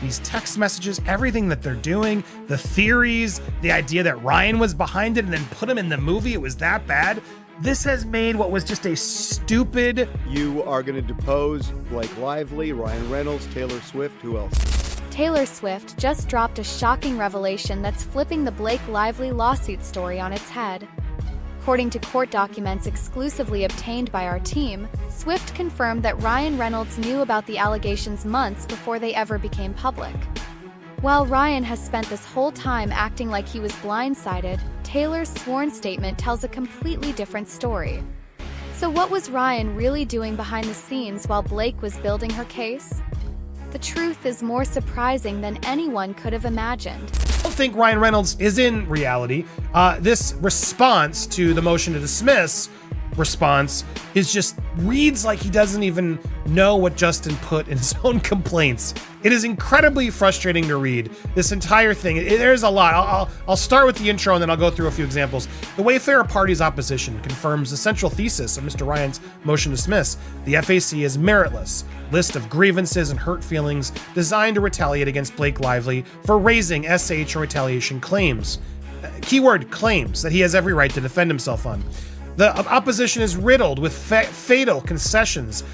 these text messages, everything that they're doing, the theories, the idea that Ryan was behind it and then put him in the movie. It was that bad. This has made what was just a stupid... You are going to depose Blake Lively, Ryan Reynolds, TaylorSwift, who else? TaylorSwift just dropped a shocking revelation that's flipping the Blake Lively lawsuit story on its head. According to court documents exclusively obtained by our team, Swift confirmed that Ryan Reynolds knew about the allegations months before they ever became public. While Ryan has spent this whole time acting like he was blindsided, Taylor's sworn statement tells a completely different story. So what was Ryan really doing behind the scenes while Blake was building her case? The truth is more surprising than anyone could have imagined. I don't think Ryan Reynolds is in reality. This response to the motion to dismiss response is just reads like he doesn't even know what Justin put in his own complaints. It is incredibly frustrating to read this entire thing. There's a lot. I'll start with the intro and then I'll go through a few examples. The Wayfarer Party's opposition confirms the central thesis of Mr. Ryan's motion to dismiss. The FAC is meritless. List of grievances and hurt feelings designed to retaliate against Blake Lively for raising SH or retaliation claims. Keyword claims that he has every right to defend himself on. The opposition is riddled with fatal concessions.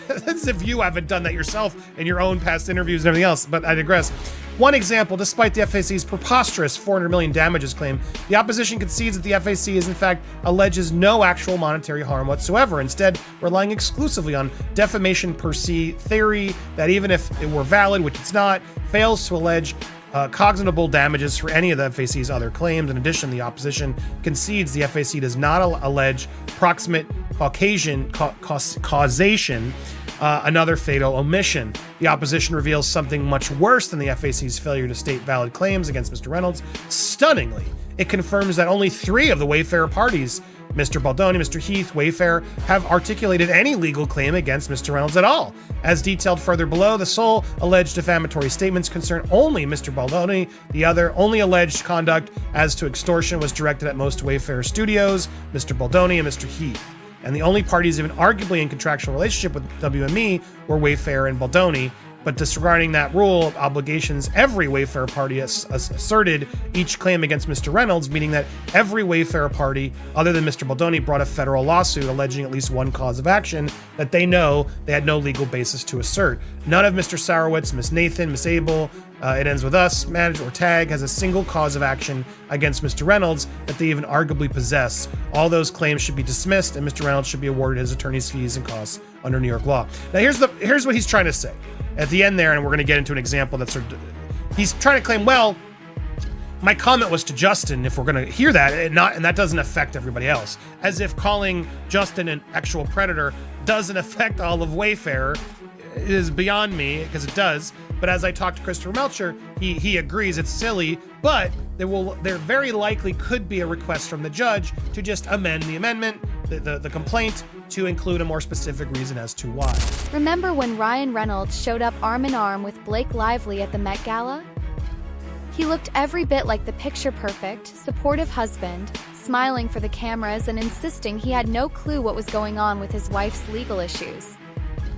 As if you haven't done that yourself in your own past interviews and everything else, but I digress. One example, despite the FAC's preposterous $400 million damages claim, the opposition concedes that the FAC is in fact alleges no actual monetary harm whatsoever, instead relying exclusively on defamation per se theory that even if it were valid, which it's not, fails to allege cognizable damages for any of the FAC's other claims. In addition, the opposition concedes the FAC does not allege proximate causation, another fatal omission. The opposition reveals something much worse than the FAC's failure to state valid claims against Mr. Reynolds. Stunningly, it confirms that only 3 of the Wayfarer parties, Mr. Baldoni, Mr. Heath, Wayfarer, have articulated any legal claim against Mr. Reynolds at all. As detailed further below, the sole alleged defamatory statements concern only Mr. Baldoni. The other only alleged conduct as to extortion was directed at most Wayfarer studios, Mr. Baldoni and Mr. Heath. And the only parties even arguably in contractual relationship with WME were Wayfarer and Baldoni. But disregarding that rule of obligations, every Wayfarer party asserted each claim against Mr. Reynolds, meaning that every Wayfarer party, other than Mr. Baldoni, brought a federal lawsuit alleging at least one cause of action that they know they had no legal basis to assert. None of Mr. Sarowitz, Ms. Nathan, Ms. Abel, It Ends With Us, Manage or Tag has a single cause of action against Mr. Reynolds that they even arguably possess. All those claims should be dismissed and Mr. Reynolds should be awarded his attorney's fees and costs under New York law. Now here's what he's trying to say. At the end there, and we're going to get into an example that's sort of, he's trying to claim, well, my comment was to Justin, if we're going to hear that, and that doesn't affect everybody else. As if calling Justin an actual predator doesn't affect all of Wayfarer. It is beyond me, because it does. But as I talked to Christopher Melcher, he agrees it's silly, but there very likely could be a request from the judge to just amend the amendment, the complaint, to include a more specific reason as to why. Remember when Ryan Reynolds showed up arm in arm with Blake Lively at the Met Gala? He looked every bit like the picture-perfect, supportive husband, smiling for the cameras and insisting he had no clue what was going on with his wife's legal issues.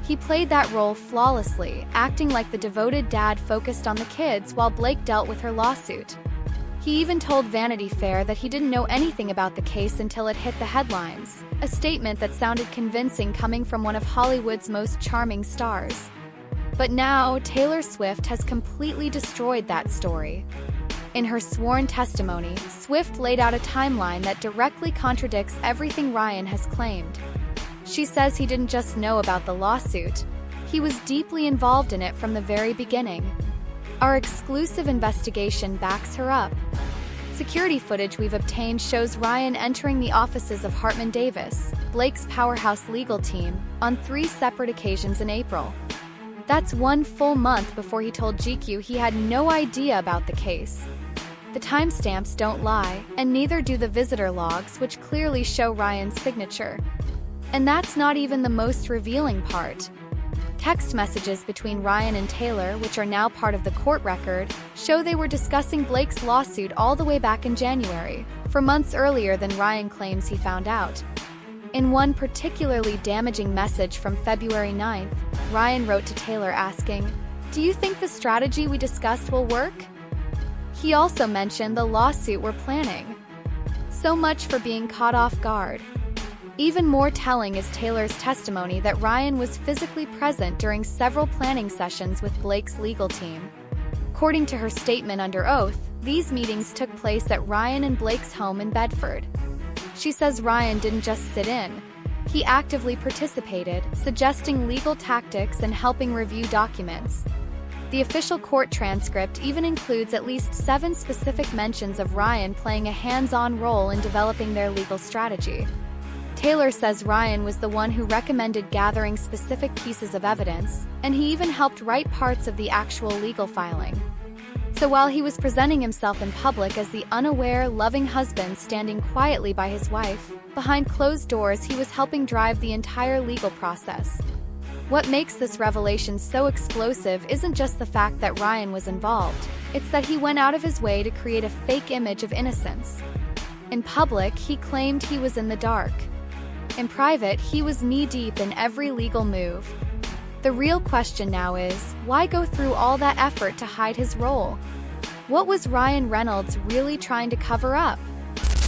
He played that role flawlessly, acting like the devoted dad focused on the kids while Blake dealt with her lawsuit. He even told Vanity Fair that he didn't know anything about the case until it hit the headlines, a statement that sounded convincing coming from one of Hollywood's most charming stars. But now, TaylorSwift has completely destroyed that story. In her sworn testimony, Swift laid out a timeline that directly contradicts everything Ryan has claimed. She says he didn't just know about the lawsuit, he was deeply involved in it from the very beginning. Our exclusive investigation backs her up. Security footage we've obtained shows Ryan entering the offices of Hartman Davis, Blake's powerhouse legal team, on 3 separate occasions in April. That's 1 full month before he told GQ he had no idea about the case. The timestamps don't lie, and neither do the visitor logs, which clearly show Ryan's signature. And that's not even the most revealing part. Text messages between Ryan and Taylor, which are now part of the court record, show they were discussing Blake's lawsuit all the way back in January, for months earlier than Ryan claims he found out. In one particularly damaging message from February 9th, Ryan wrote to Taylor asking, Do you think the strategy we discussed will work? He also mentioned the lawsuit we're planning. So much for being caught off guard. Even more telling is Taylor's testimony that Ryan was physically present during several planning sessions with Blake's legal team. According to her statement under oath, these meetings took place at Ryan and Blake's home in Bedford. She says Ryan didn't just sit in. He actively participated, suggesting legal tactics and helping review documents. The official court transcript even includes at least 7 specific mentions of Ryan playing a hands-on role in developing their legal strategy. Taylor says Ryan was the one who recommended gathering specific pieces of evidence, and he even helped write parts of the actual legal filing. So while he was presenting himself in public as the unaware, loving husband standing quietly by his wife, behind closed doors he was helping drive the entire legal process. What makes this revelation so explosive isn't just the fact that Ryan was involved, it's that he went out of his way to create a fake image of innocence. In public, he claimed he was in the dark. In private, he was knee-deep in every legal move. The real question now is, why go through all that effort to hide his role? What was Ryan Reynolds really trying to cover up?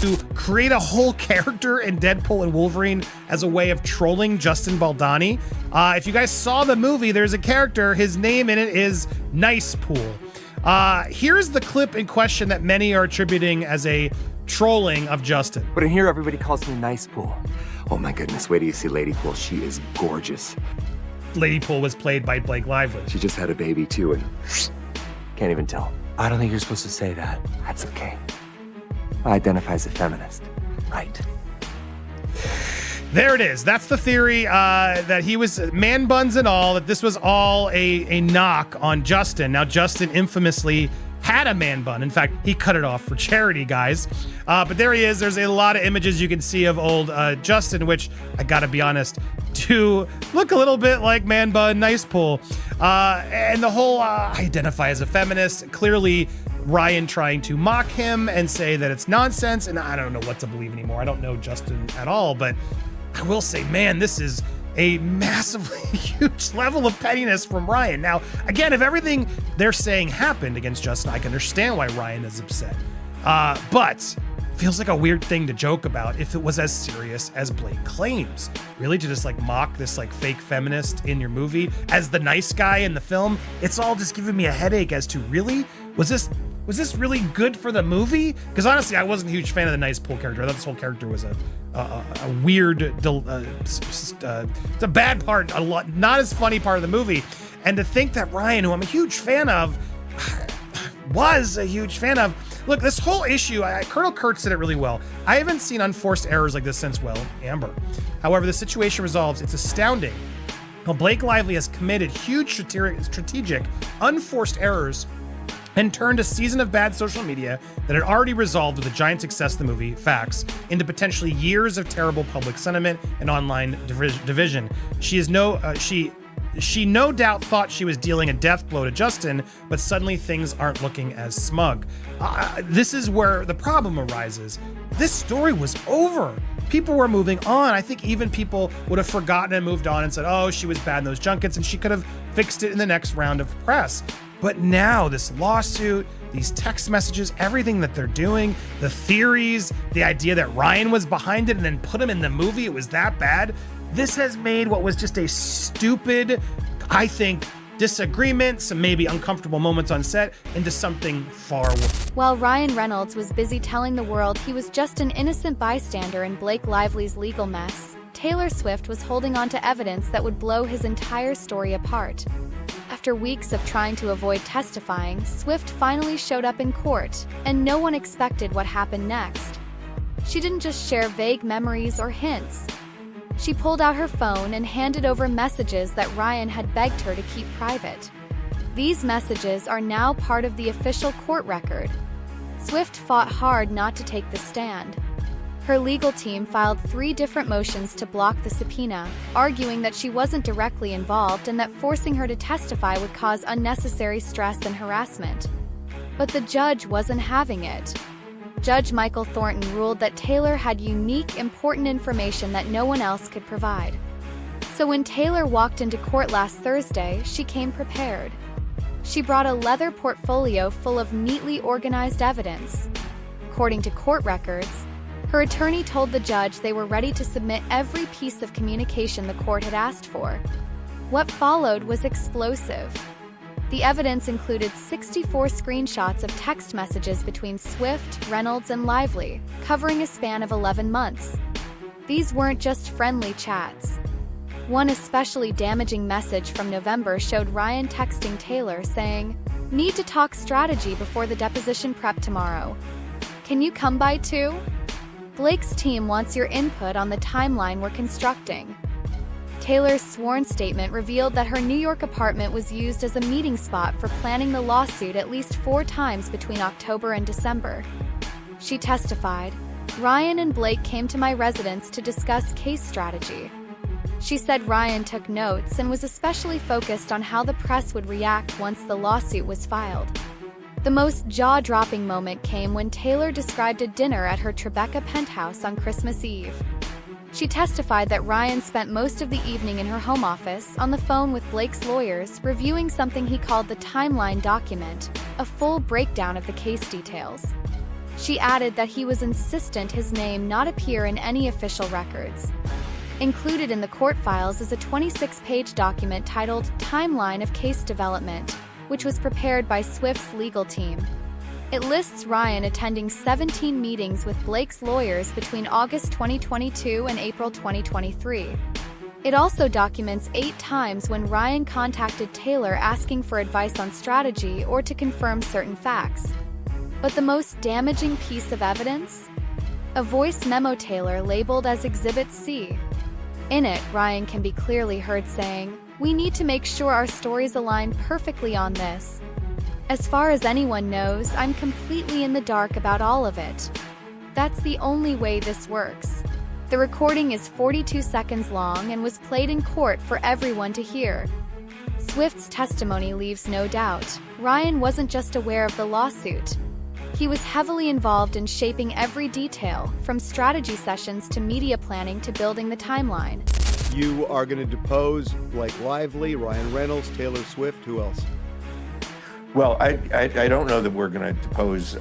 To create a whole character in Deadpool and Wolverine as a way of trolling Justin Baldoni. If you guys saw the movie, there's a character, his name in it is Nice Pool. Here's the clip in question that many are attributing as a trolling of Justin. But in here, everybody calls me Nice Pool. Oh my goodness, wait till you see Lady Pool. She is gorgeous. Lady Pool was played by Blake Lively. She just had a baby too, and can't even tell. I don't think you're supposed to say that. That's okay. I identify as a feminist. Right. There it is. That's the theory, that he was man buns and all, that this was all a knock on Justin. Now, Justin infamously had a man bun. In fact, he cut it off for charity, guys. But there he is. There's a lot of images you can see of old Justin, which I gotta be honest, do look a little bit like man bun, Nice Pool. And the whole identify as a feminist, clearly Ryan trying to mock him and say that it's nonsense. And I don't know what to believe anymore. I don't know Justin at all, but I will say, man, this is a massively huge level of pettiness from Ryan. Now, again, if everything they're saying happened against Justin, I can understand why Ryan is upset. But feels like a weird thing to joke about if it was as serious as Blake claims. Really, to just like mock this like fake feminist in your movie as the nice guy in the film? It's all just giving me a headache as to really, was this really good for the movie? Because honestly, I wasn't a huge fan of the Nice Pool character. I thought this whole character was a weird, it's a bad part, not as funny part of the movie. And to think that Ryan, who I'm a huge fan of, was a huge fan of. Look, this whole issue, Colonel Kurtz did it really well. I haven't seen unforced errors like this since, well, Amber. However, the situation resolves. It's astounding how Blake Lively has committed huge strategic, unforced errors and turned a season of bad social media that had already resolved with the giant success of the movie, Facts, into potentially years of terrible public sentiment and online division. She no doubt thought she was dealing a death blow to Justin, but suddenly things aren't looking as smug. This is where the problem arises. This story was over. People were moving on. I think even people would have forgotten and moved on and said, oh, she was bad in those junkets, and she could have fixed it in the next round of press. But now this lawsuit, these text messages, everything that they're doing, the theories, the idea that Ryan was behind it and then put him in the movie, it was that bad. This has made what was just a stupid, I think, disagreement, some maybe uncomfortable moments on set, into something far worse. While Ryan Reynolds was busy telling the world he was just an innocent bystander in Blake Lively's legal mess, Taylor Swift was holding on to evidence that would blow his entire story apart. After weeks of trying to avoid testifying, Swift finally showed up in court, and no one expected what happened next. She didn't just share vague memories or hints. She pulled out her phone and handed over messages that Ryan had begged her to keep private. These messages are now part of the official court record. Swift fought hard not to take the stand. Her legal team filed 3 different motions to block the subpoena, arguing that she wasn't directly involved and that forcing her to testify would cause unnecessary stress and harassment. But the judge wasn't having it. Judge Michael Thornton ruled that Taylor had unique, important information that no one else could provide. So when Taylor walked into court last Thursday, she came prepared. She brought a leather portfolio full of neatly organized evidence. According to court records, her attorney told the judge they were ready to submit every piece of communication the court had asked for. What followed was explosive. The evidence included 64 screenshots of text messages between Swift, Reynolds, and Lively, covering a span of 11 months. These weren't just friendly chats. One especially damaging message from November showed Ryan texting Taylor saying, "Need to talk strategy before the deposition prep tomorrow. Can you come by too? Blake's team wants your input on the timeline we're constructing." Taylor's sworn statement revealed that her New York apartment was used as a meeting spot for planning the lawsuit at least 4 times between October and December. She testified, "Ryan and Blake came to my residence to discuss case strategy." She said Ryan took notes and was especially focused on how the press would react once the lawsuit was filed. The most jaw-dropping moment came when Taylor described a dinner at her Tribeca penthouse on Christmas Eve. She testified that Ryan spent most of the evening in her home office on the phone with Blake's lawyers, reviewing something he called the timeline document, a full breakdown of the case details. She added that he was insistent his name not appear in any official records. Included in the court files is a 26-page document titled Timeline of Case Development, which was prepared by Swift's legal team. It lists Ryan attending 17 meetings with Blake's lawyers between August 2022 and April 2023. It also documents 8 times when Ryan contacted Taylor asking for advice on strategy or to confirm certain facts. But the most damaging piece of evidence? A voice memo Taylor labeled as Exhibit C. In it, Ryan can be clearly heard saying, "We need to make sure our stories align perfectly on this. As far as anyone knows, I'm completely in the dark about all of it. That's the only way this works." The recording is 42 seconds long and was played in court for everyone to hear. Swift's testimony leaves no doubt. Ryan wasn't just aware of the lawsuit. He was heavily involved in shaping every detail, from strategy sessions to media planning to building the timeline. You are going to depose Blake Lively, Ryan Reynolds, Taylor Swift. Who else? Well, I don't know that we're going to depose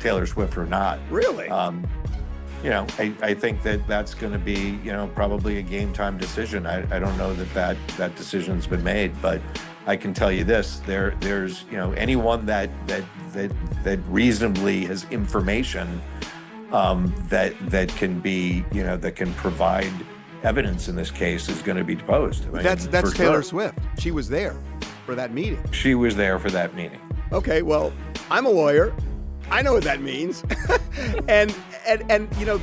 Taylor Swift or not. Really? I think that that's going to be, probably a game time decision. I don't know that decision's been made, but I can tell you this: there's anyone that reasonably has information that can be that can provide evidence in this case is going to be deposed. That's Taylor Swift. She was there for that meeting. She was there for that meeting. Okay, well, I'm a lawyer. I know what that means. and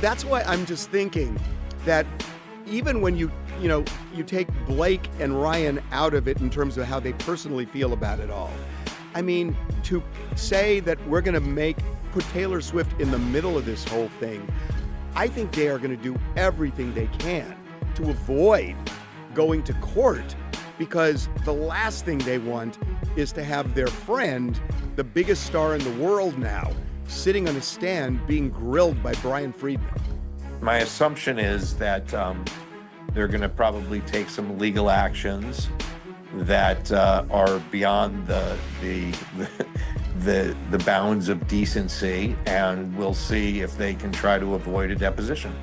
that's why I'm just thinking that even when you take Blake and Ryan out of it in terms of how they personally feel about it all, I mean, to say that we're going to put Taylor Swift in the middle of this whole thing, I think they are going to do everything they can to avoid going to court, because the last thing they want is to have their friend, the biggest star in the world now, sitting on a stand being grilled by Brian Friedman. My assumption is that they're going to probably take some legal actions that are beyond the bounds of decency, and we'll see if they can try to avoid a deposition.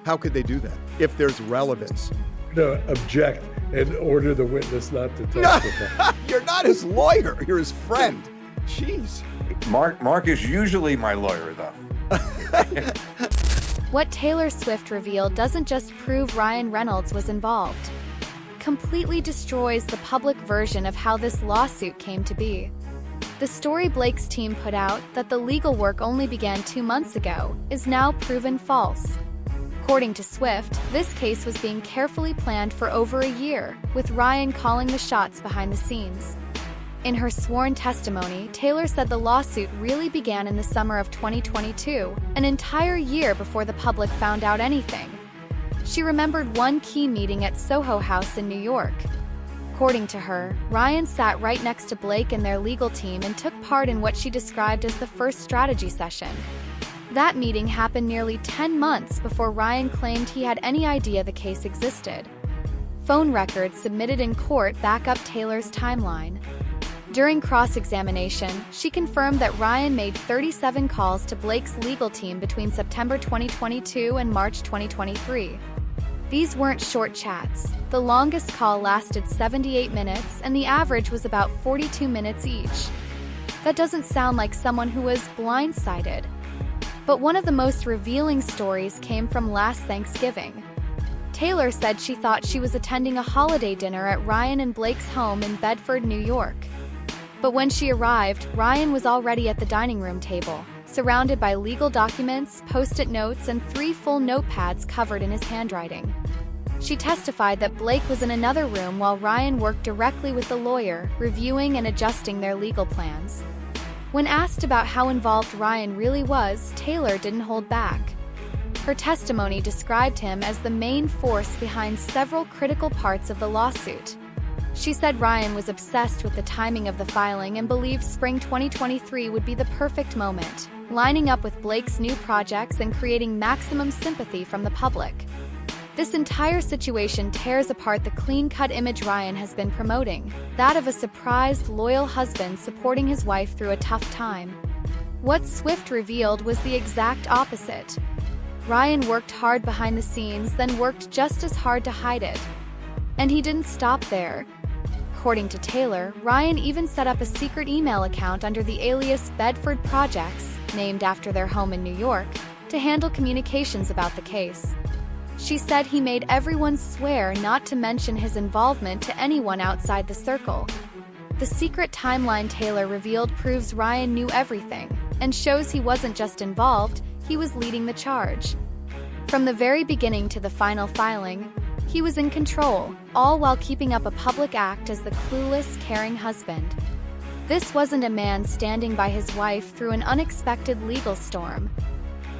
How could they do that if there's relevance? No, object and order the witness not to testify. You're not his lawyer. You're his friend. Jeez. Mark is usually my lawyer, though. What Taylor Swift revealed doesn't just prove Ryan Reynolds was involved. Completely destroys the public version of how this lawsuit came to be. The story Blake's team put out, that the legal work only began 2 months ago, is now proven false. According to Swift, this case was being carefully planned for over a year, with Ryan calling the shots behind the scenes. In her sworn testimony, Taylor said the lawsuit really began in the summer of 2022, an entire year before the public found out anything. She remembered one key meeting at Soho House in New York. According to her, Ryan sat right next to Blake and their legal team and took part in what she described as the first strategy session. That meeting happened nearly 10 months before Ryan claimed he had any idea the case existed. Phone records submitted in court back up Taylor's timeline. During cross-examination, she confirmed that Ryan made 37 calls to Blake's legal team between September 2022 and March 2023. These weren't short chats. The longest call lasted 78 minutes, and the average was about 42 minutes each. That doesn't sound like someone who was blindsided. But one of the most revealing stories came from last Thanksgiving. Taylor said she thought she was attending a holiday dinner at Ryan and Blake's home in Bedford, New York. But when she arrived, Ryan was already at the dining room table, surrounded by legal documents, post-it notes, and 3 full notepads covered in his handwriting. She testified that Blake was in another room while Ryan worked directly with the lawyer, reviewing and adjusting their legal plans. When asked about how involved Ryan really was, Taylor didn't hold back. Her testimony described him as the main force behind several critical parts of the lawsuit. She said Ryan was obsessed with the timing of the filing and believed spring 2023 would be the perfect moment, lining up with Blake's new projects and creating maximum sympathy from the public. This entire situation tears apart the clean-cut image Ryan has been promoting, that of a surprised, loyal husband supporting his wife through a tough time. What Swift revealed was the exact opposite. Ryan worked hard behind the scenes, then worked just as hard to hide it. And he didn't stop there. According to Taylor, Ryan even set up a secret email account under the alias Bedford Projects, named after their home in New York, to handle communications about the case. She said he made everyone swear not to mention his involvement to anyone outside the circle. The secret timeline Taylor revealed proves Ryan knew everything, and shows he wasn't just involved, he was leading the charge. From the very beginning to the final filing, he was in control, all while keeping up a public act as the clueless, caring husband. This wasn't a man standing by his wife through an unexpected legal storm.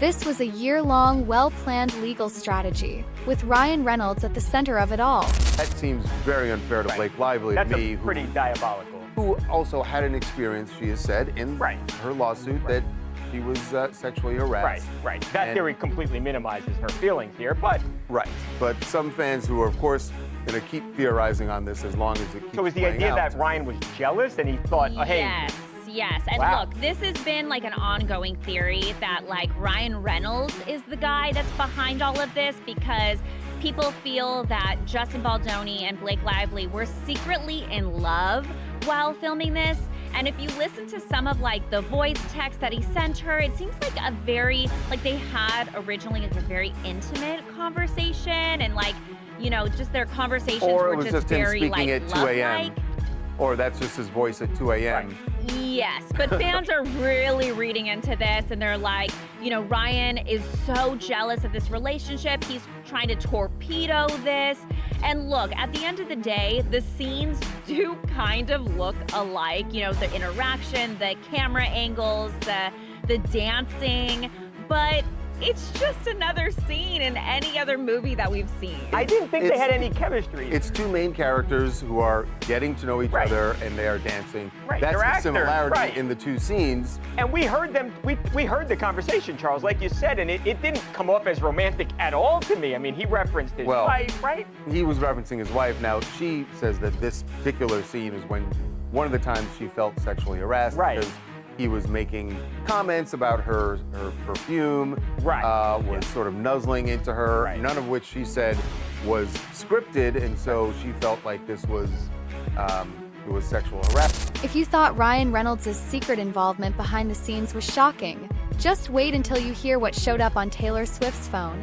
This was a year-long, well-planned legal strategy, with Ryan Reynolds at the center of it all. That seems very unfair to Blake Lively and That's me, pretty diabolical. who also had an experience, she has said, in her lawsuit that she was sexually harassed. Right. That theory completely minimizes her feelings here, but... Right. But some fans who are, of course, going to keep theorizing on this as long as it keeps So is the playing idea out. that Ryan was jealous and he thought, oh, hey... Yes. And Wow. look, this has been like an ongoing theory that like Ryan Reynolds is the guy that's behind all of this because people feel that Justin Baldoni and Blake Lively were secretly in love while filming this. And if you listen to some of like the voice text that he sent her, it seems like a very, like they had originally like a very intimate conversation and like, you know, just their conversations Or were it was just just him very speaking like at 2 a.m. love-like. Or that's just his voice at 2 a.m. Yes, but fans are really reading into this and they're like, you know, Ryan is so jealous of this relationship. He's trying to torpedo this. And look, at the end of the day, the scenes do kind of look alike. You know, the interaction, the camera angles, the dancing, but it's just another scene in any other movie that we've seen. I didn't think they had any chemistry. It's two main characters who are getting to know each other and they are dancing. Right, That's they're the actors, similarity right. in the two scenes. And we heard them, we heard the conversation, Charles, like you said, and it didn't come off as romantic at all to me. I mean, he referenced his wife, right? He was referencing his wife. Now, she says that this particular scene is when one of the times she felt sexually harassed. Right. Because he was making comments about her perfume, was sort of nuzzling into her, none of which she said was scripted, and so she felt like this was it was sexual harassment. If you thought Ryan Reynolds' secret involvement behind the scenes was shocking, just wait until you hear what showed up on Taylor Swift's phone.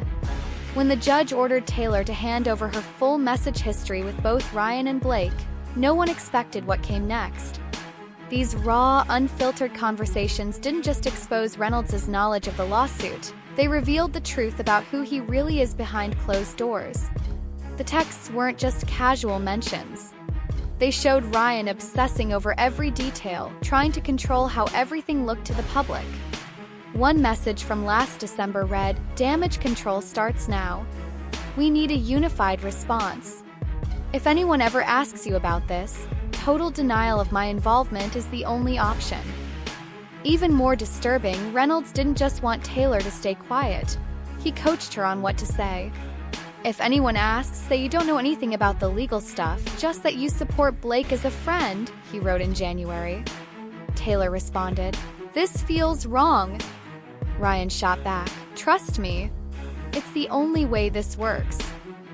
When the judge ordered Taylor to hand over her full message history with both Ryan and Blake, no one expected what came next. These raw, unfiltered conversations didn't just expose Reynolds' knowledge of the lawsuit, they revealed the truth about who he really is behind closed doors. The texts weren't just casual mentions. They showed Ryan obsessing over every detail, trying to control how everything looked to the public. One message from last December read, "Damage control starts now. We need a unified response. If anyone ever asks you about this, total denial of my involvement is the only option." Even more disturbing, Reynolds didn't just want Taylor to stay quiet. He coached her on what to say. If anyone asks, say you don't know anything about the legal stuff, just that you support Blake as a friend, he wrote in January. Taylor responded, "This feels wrong." Ryan shot back, "Trust me, it's the only way this works."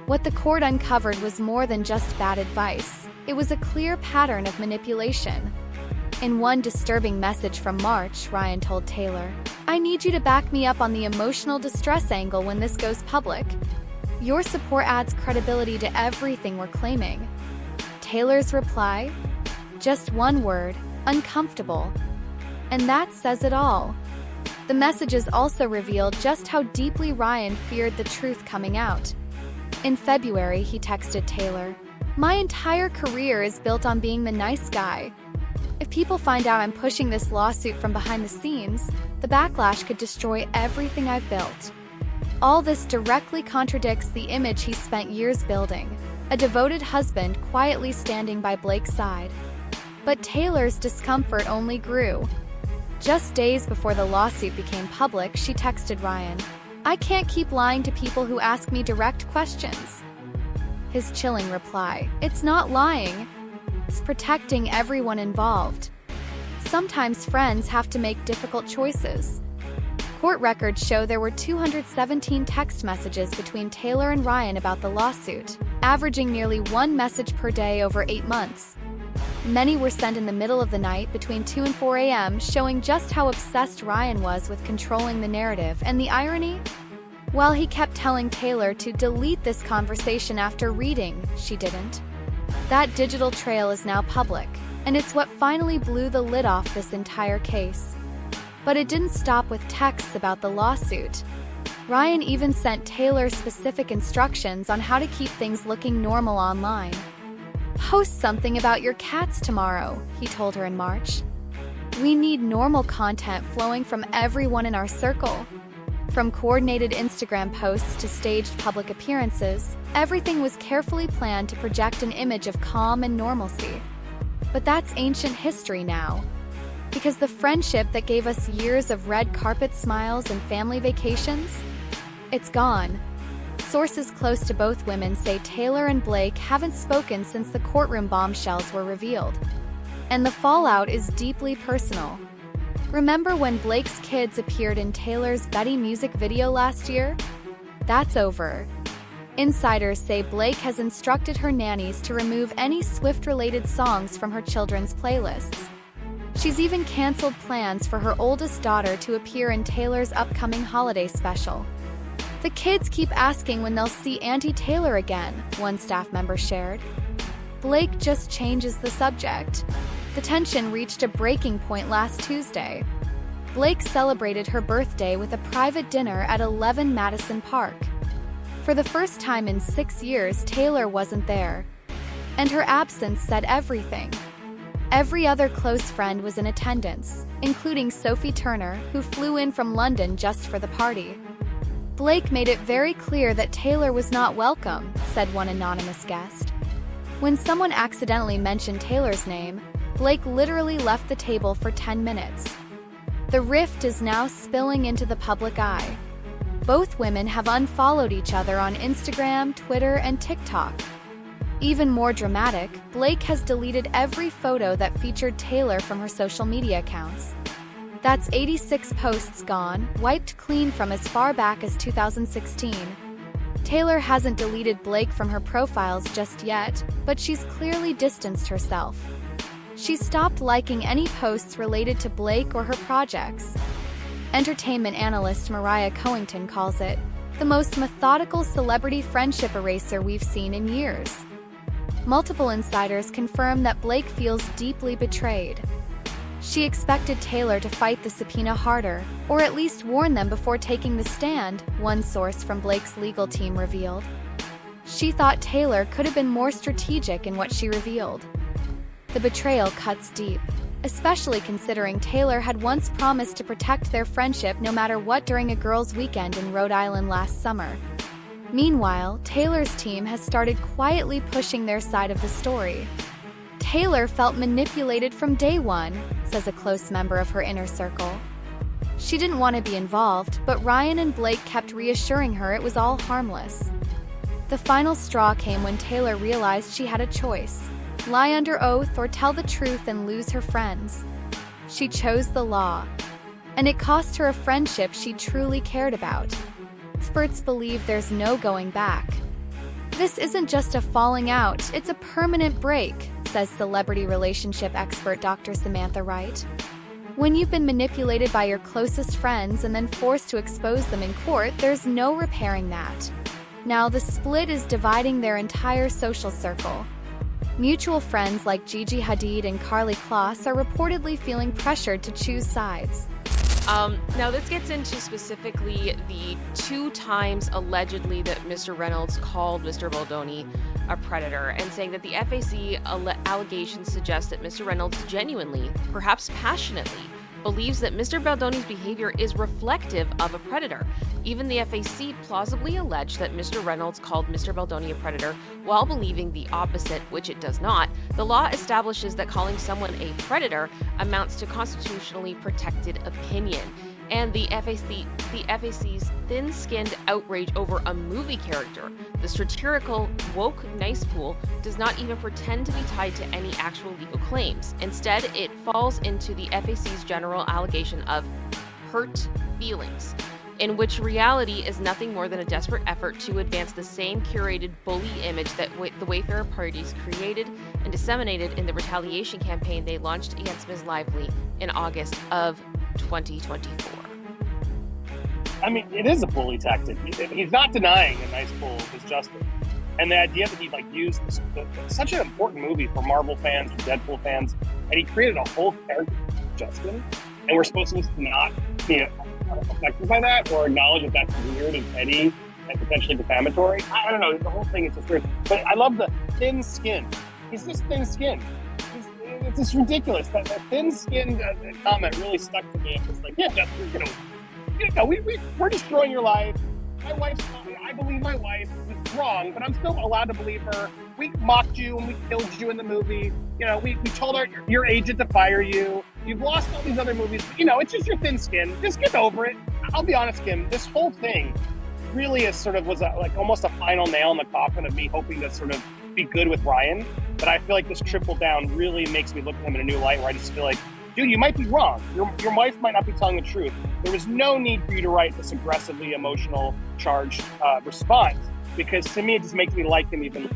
What the court uncovered was more than just bad advice. It was a clear pattern of manipulation. In one disturbing message from March, Ryan told Taylor, "I need you to back me up on the emotional distress angle when this goes public. Your support adds credibility to everything we're claiming." Taylor's reply? Just one word, uncomfortable. And that says it all. The messages also revealed just how deeply Ryan feared the truth coming out. In February, he texted Taylor, "My entire career is built on being the nice guy. If people find out I'm pushing this lawsuit from behind the scenes, the backlash could destroy everything I've built." All this directly contradicts the image he spent years building, a devoted husband quietly standing by Blake's side. But Taylor's discomfort only grew. Just days before the lawsuit became public, she texted Ryan, "I can't keep lying to people who ask me direct questions." His chilling reply, "It's not lying. It's protecting everyone involved. Sometimes friends have to make difficult choices." Court records show there were 217 text messages between Taylor and Ryan about the lawsuit, averaging nearly one message per day over 8 months. Many were sent in the middle of the night between 2 and 4 a.m., showing just how obsessed Ryan was with controlling the narrative. And the irony? While he kept telling Taylor to delete this conversation after reading, she didn't. That digital trail is now public, and it's what finally blew the lid off this entire case. But it didn't stop with texts about the lawsuit. Ryan even sent Taylor specific instructions on how to keep things looking normal online. "Post something about your cats tomorrow," he told her in March. "We need normal content flowing from everyone in our circle." From coordinated Instagram posts to staged public appearances, everything was carefully planned to project an image of calm and normalcy. But that's ancient history now. Because the friendship that gave us years of red carpet smiles and family vacations? It's gone. Sources close to both women say Taylor and Blake haven't spoken since the courtroom bombshells were revealed. And the fallout is deeply personal. Remember when Blake's kids appeared in Taylor's Betty music video last year? That's over. Insiders say Blake has instructed her nannies to remove any Swift-related songs from her children's playlists. She's even canceled plans for her oldest daughter to appear in Taylor's upcoming holiday special. "The kids keep asking when they'll see Auntie Taylor again," one staff member shared. Blake just changes the subject. The tension reached a breaking point last Tuesday. Blake celebrated her birthday with a private dinner at 11 Madison Park. For the first time in 6 years, Taylor wasn't there. And her absence said everything. Every other close friend was in attendance, including Sophie Turner, who flew in from London just for the party. Blake made it very clear that Taylor was not welcome, said one anonymous guest. When someone accidentally mentioned Taylor's name, Blake literally left the table for 10 minutes. The rift is now spilling into the public eye. Both women have unfollowed each other on Instagram, Twitter, and TikTok. Even more dramatic, Blake has deleted every photo that featured Taylor from her social media accounts. That's 86 posts gone, wiped clean from as far back as 2016. Taylor hasn't deleted Blake from her profiles just yet, but she's clearly distanced herself. She's stopped liking any posts related to Blake or her projects. Entertainment analyst Mariah Coington calls it the most methodical celebrity friendship eraser we've seen in years. Multiple insiders confirm that Blake feels deeply betrayed. She expected Taylor to fight the subpoena harder, or at least warn them before taking the stand, one source from Blake's legal team revealed. She thought Taylor could have been more strategic in what she revealed. The betrayal cuts deep, especially considering Taylor had once promised to protect their friendship no matter what during a girls' weekend in Rhode Island last summer. Meanwhile, Taylor's team has started quietly pushing their side of the story. Taylor felt manipulated from day one, says a close member of her inner circle. She didn't want to be involved, but Ryan and Blake kept reassuring her it was all harmless. The final straw came when Taylor realized she had a choice: lie under oath or tell the truth and lose her friends. She chose the law, and it cost her a friendship she truly cared about. Experts believe there's no going back. This isn't just a falling out, it's a permanent break, says celebrity relationship expert Dr. Samantha Wright. When you've been manipulated by your closest friends and then forced to expose them in court, there's no repairing that. Now the split is dividing their entire social circle. Mutual friends like Gigi Hadid and Karlie Kloss are reportedly feeling pressured to choose sides. Now this gets into specifically the 2 times allegedly that Mr. Reynolds called Mr. Baldoni a predator, and saying that the FAC allegations suggest that Mr. Reynolds genuinely, perhaps passionately, believes that Mr. Baldoni's behavior is reflective of a predator. Even the FAC plausibly alleged that Mr. Reynolds called Mr. Baldoni a predator while believing the opposite, which it does not. The law establishes that calling someone a predator amounts to constitutionally protected opinion. And the FAC's thin-skinned outrage over a movie character, the satirical woke nice pool, does not even pretend to be tied to any actual legal claims. Instead, it falls into the FAC's general allegation of hurt feelings, in which reality is nothing more than a desperate effort to advance the same curated bully image that the Wayfarer parties created and disseminated in the retaliation campaign they launched against Ms. Lively in August of 2024. I mean, it is a bully tactic. He's not denying a nice pull is justice. And the idea that he used such an important movie for Marvel fans, for Deadpool fans, and he created a whole character, Justin, and we're supposed to not be affected by that or acknowledge that that's weird and petty and potentially defamatory. I don't know. The whole thing is just weird. But I love the thin skin. He's just thin-skinned. It's just ridiculous. That thin-skinned comment really stuck to me. It was like, yeah, Justin, we're destroying your life. My wife's I believe my wife was wrong, but I'm still allowed to believe her. We mocked you and we killed you in the movie. We told your agent to fire you. You've lost all these other movies. But, it's just your thin skin. Just get over it. I'll be honest, Kim. This whole thing really is almost a final nail in the coffin of me hoping to sort of be good with Ryan. But I feel like this triple down really makes me look at him in a new light, where I just feel like, dude, you might be wrong. Your wife might not be telling the truth. There was no need for you to write this aggressively emotional, charged response, because to me, it just makes me like him even.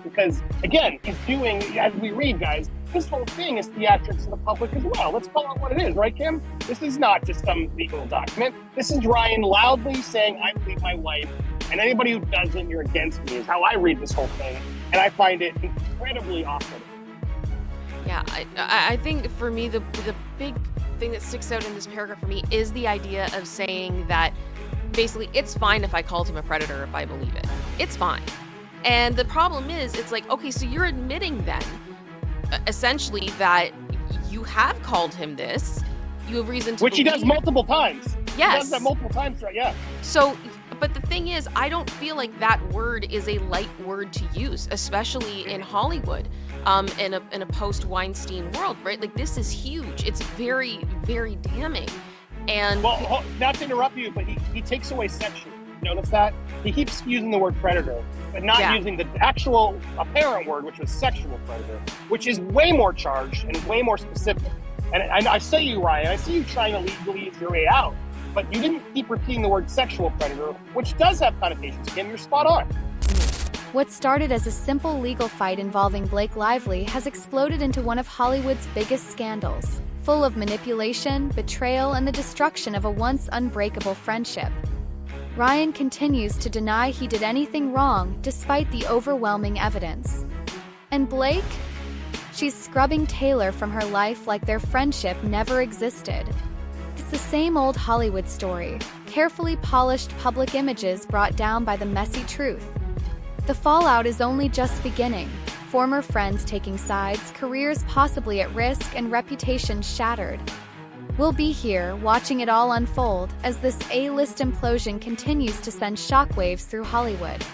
Because, again, he's doing, as we read, guys, this whole thing is theatrics to the public as well. Let's call it what it is, right, Kim? This is not just some legal document. This is Ryan loudly saying, I believe my wife, and anybody who doesn't, you're against me, is how I read this whole thing. And I find it incredibly awesome. Yeah, I think for me, the big thing that sticks out in this paragraph for me is the idea of saying that basically it's fine if I called him a predator if I believe it. It's fine. And the problem is, it's like, okay, so you're admitting then, essentially, that you have called him this. You have reason to Which he does multiple times. Yes. He does that multiple times, right? Yeah. So, but the thing is, I don't feel like that word is a light word to use, especially in Hollywood, in a post-Weinstein world, right? Like, this is huge. It's very, very damning. And well, not to interrupt you, but he takes away sexual. Notice that? He keeps using the word predator, but not using the actual apparent word, which was sexual predator, which is way more charged and way more specific. And I say you, Ryan, I see you trying to legally ease your way out, but you didn't keep repeating the word sexual predator, which does have connotations. Kim, you're spot on. What started as a simple legal fight involving Blake Lively has exploded into one of Hollywood's biggest scandals, full of manipulation, betrayal, and the destruction of a once unbreakable friendship. Ryan continues to deny he did anything wrong despite the overwhelming evidence. And Blake? She's scrubbing Taylor from her life like their friendship never existed. It's the same old Hollywood story, carefully polished public images brought down by the messy truth. The fallout is only just beginning. Former friends taking sides, careers possibly at risk, and reputations shattered. We'll be here, watching it all unfold, as this A-list implosion continues to send shockwaves through Hollywood.